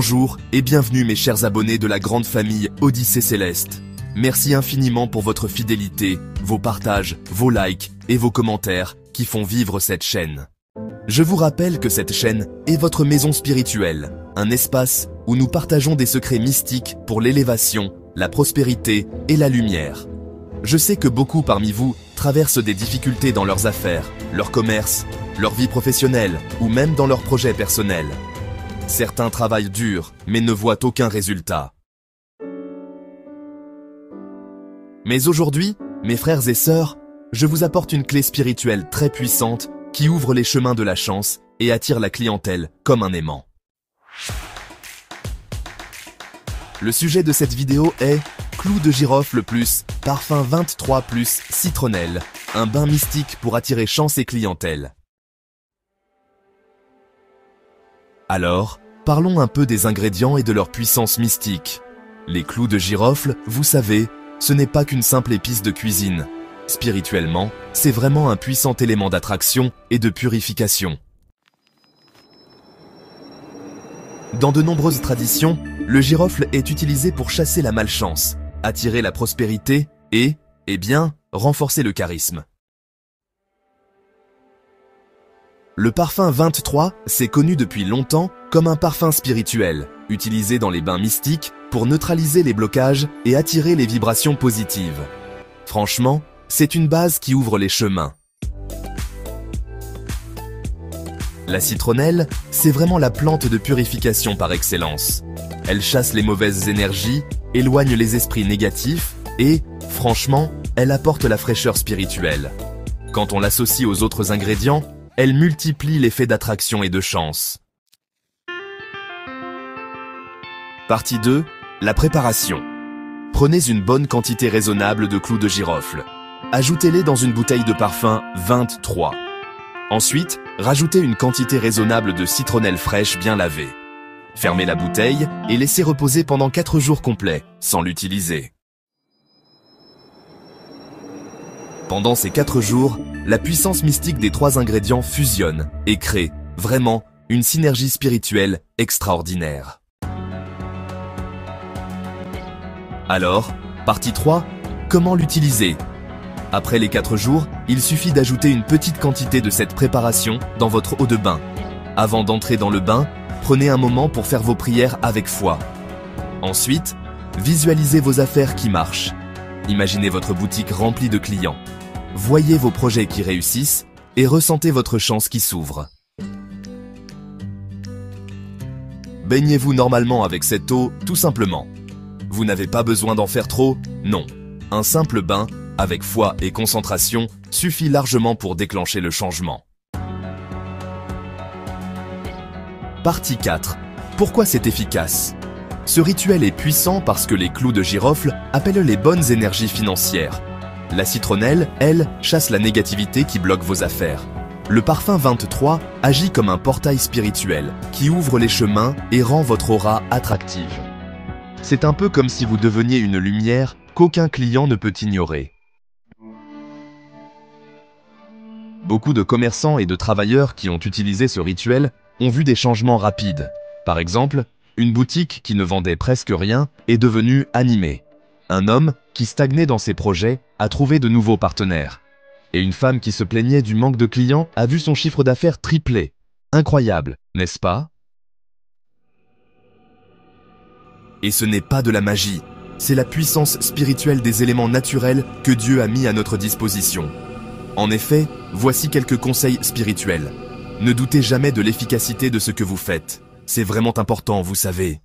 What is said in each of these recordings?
Bonjour et bienvenue mes chers abonnés de la grande famille Odyssée Céleste. Merci infiniment pour votre fidélité, vos partages, vos likes et vos commentaires qui font vivre cette chaîne. Je vous rappelle que cette chaîne est votre maison spirituelle, un espace où nous partageons des secrets mystiques pour l'élévation, la prospérité et la lumière. Je sais que beaucoup parmi vous traversent des difficultés dans leurs affaires, leur commerce, leur vie professionnelle ou même dans leurs projets personnels. Certains travaillent dur, mais ne voient aucun résultat. Mais aujourd'hui, mes frères et sœurs, je vous apporte une clé spirituelle très puissante qui ouvre les chemins de la chance et attire la clientèle comme un aimant. Le sujet de cette vidéo est clou de girofle plus parfum 23 plus citronnelle, un bain mystique pour attirer chance et clientèle. Alors, parlons un peu des ingrédients et de leur puissance mystique. Les clous de girofle, vous savez, ce n'est pas qu'une simple épice de cuisine. Spirituellement, c'est vraiment un puissant élément d'attraction et de purification. Dans de nombreuses traditions, le girofle est utilisé pour chasser la malchance, attirer la prospérité et, renforcer le charisme. Le parfum 23 s'est connu depuis longtemps comme un parfum spirituel, utilisé dans les bains mystiques pour neutraliser les blocages et attirer les vibrations positives. Franchement, c'est une base qui ouvre les chemins. La citronnelle, c'est vraiment la plante de purification par excellence. Elle chasse les mauvaises énergies, éloigne les esprits négatifs et, franchement, elle apporte la fraîcheur spirituelle. Quand on l'associe aux autres ingrédients, elle multiplie l'effet d'attraction et de chance. Partie 2. La préparation. Prenez une bonne quantité raisonnable de clous de girofle. Ajoutez-les dans une bouteille de parfum 23. Ensuite, rajoutez une quantité raisonnable de citronnelle fraîche bien lavée. Fermez la bouteille et laissez reposer pendant 4 jours complets, sans l'utiliser. Pendant ces 4 jours, la puissance mystique des 3 ingrédients fusionne et crée, vraiment, une synergie spirituelle extraordinaire. Alors, partie 3, comment l'utiliser ? Après les 4 jours, il suffit d'ajouter une petite quantité de cette préparation dans votre eau de bain. Avant d'entrer dans le bain, prenez un moment pour faire vos prières avec foi. Ensuite, visualisez vos affaires qui marchent. Imaginez votre boutique remplie de clients. Voyez vos projets qui réussissent et ressentez votre chance qui s'ouvre. Baignez-vous normalement avec cette eau, tout simplement. Vous n'avez pas besoin d'en faire trop, non. Un simple bain, avec foi et concentration, suffit largement pour déclencher le changement. Partie 4. Pourquoi c'est efficace ? Ce rituel est puissant parce que les clous de girofle appellent les bonnes énergies financières. La citronnelle, elle, chasse la négativité qui bloque vos affaires. Le parfum 23 agit comme un portail spirituel qui ouvre les chemins et rend votre aura attractive. C'est un peu comme si vous deveniez une lumière qu'aucun client ne peut ignorer. Beaucoup de commerçants et de travailleurs qui ont utilisé ce rituel ont vu des changements rapides. Par exemple, une boutique qui ne vendait presque rien est devenue animée. Un homme qui stagnait dans ses projets a trouvé de nouveaux partenaires. Et une femme qui se plaignait du manque de clients a vu son chiffre d'affaires tripler. Incroyable, n'est-ce pas ? Et ce n'est pas de la magie, c'est la puissance spirituelle des éléments naturels que Dieu a mis à notre disposition. En effet, voici quelques conseils spirituels. Ne doutez jamais de l'efficacité de ce que vous faites. C'est vraiment important, vous savez.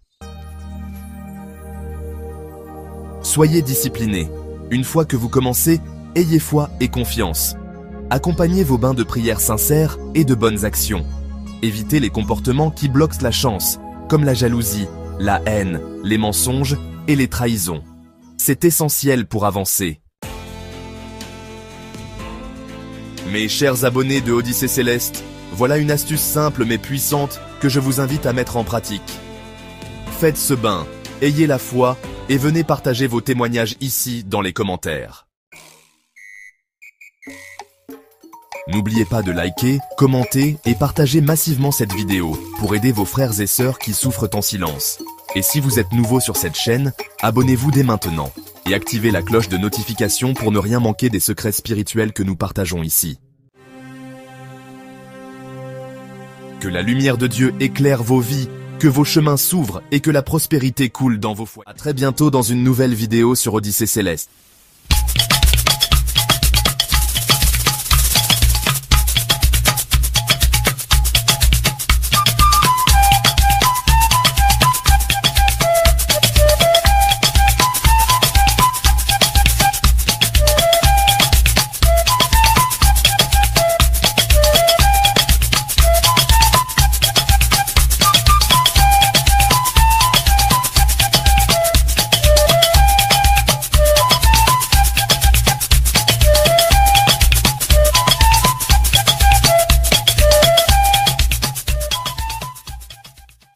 Soyez disciplinés. Une fois que vous commencez, ayez foi et confiance. Accompagnez vos bains de prière sincères et de bonnes actions. Évitez les comportements qui bloquent la chance, comme la jalousie, la haine, les mensonges et les trahisons. C'est essentiel pour avancer. Mes chers abonnés de Odyssée Céleste, voilà une astuce simple mais puissante que je vous invite à mettre en pratique. Faites ce bain, ayez la foi et venez partager vos témoignages ici dans les commentaires. N'oubliez pas de liker, commenter et partager massivement cette vidéo pour aider vos frères et sœurs qui souffrent en silence. Et si vous êtes nouveau sur cette chaîne, abonnez-vous dès maintenant et activez la cloche de notification pour ne rien manquer des secrets spirituels que nous partageons ici. Que la lumière de Dieu éclaire vos vies, que vos chemins s'ouvrent et que la prospérité coule dans vos foyers. À très bientôt dans une nouvelle vidéo sur Odyssée Céleste.